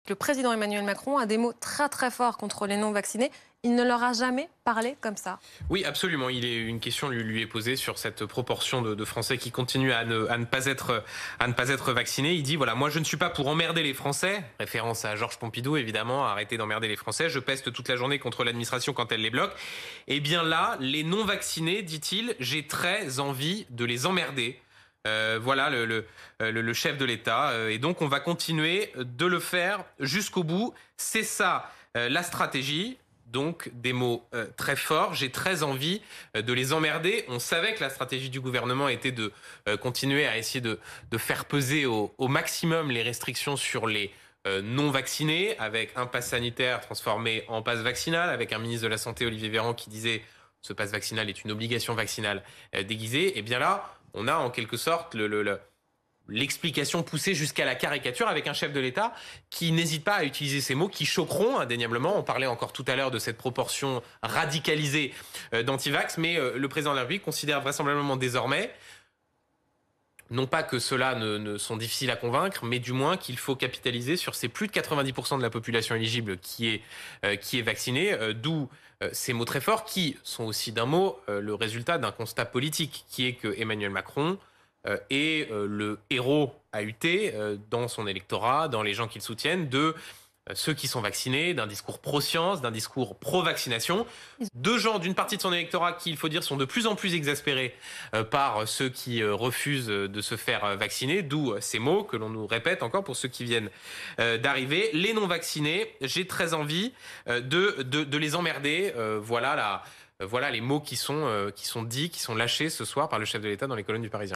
Le président Emmanuel Macron a des mots très très forts contre les non-vaccinés. Il ne leur a jamais parlé comme ça. Oui, absolument. Une question lui est posée sur cette proportion de Français qui continuent à ne pas être vaccinés. Il dit, voilà, moi je ne suis pas pour emmerder les Français, référence à Georges Pompidou évidemment, arrêtez d'emmerder les Français, je peste toute la journée contre l'administration quand elle les bloque. Eh bien là, les non-vaccinés, dit-il, j'ai très envie de les emmerder. Voilà le chef de l'État. Et donc, on va continuer de le faire jusqu'au bout. C'est ça la stratégie. Donc, des mots très forts. J'ai très envie de les emmerder. On savait que la stratégie du gouvernement était de continuer à essayer de faire peser au maximum les restrictions sur les non vaccinés, avec un pass sanitaire transformé en pass vaccinal, avec un ministre de la Santé, Olivier Véran, qui disait ce pass vaccinal est une obligation vaccinale déguisée. Et bien là, on a en quelque sorte l'explication poussée jusqu'à la caricature avec un chef de l'État qui n'hésite pas à utiliser ces mots qui choqueront indéniablement. On parlait encore tout à l'heure de cette proportion radicalisée d'antivax, mais le président de la République considère vraisemblablement désormais, non pas que ceux-là ne sont difficiles à convaincre, mais du moins qu'il faut capitaliser sur ces plus de 90% de la population éligible qui est vaccinée, d'où ces mots très forts qui sont aussi d'un mot le résultat d'un constat politique qui est que Emmanuel Macron est le héros AUT dans son électorat, dans les gens qui le soutiennent, de ceux qui sont vaccinés, d'un discours pro-science, d'un discours pro-vaccination. Deux gens d'une partie de son électorat qui, il faut dire, sont de plus en plus exaspérés par ceux qui refusent de se faire vacciner, d'où ces mots que l'on nous répète encore pour ceux qui viennent d'arriver. Les non-vaccinés, j'ai très envie de les emmerder. Voilà les mots qui sont dits, qui sont lâchés ce soir par le chef de l'État dans les colonnes du Parisien.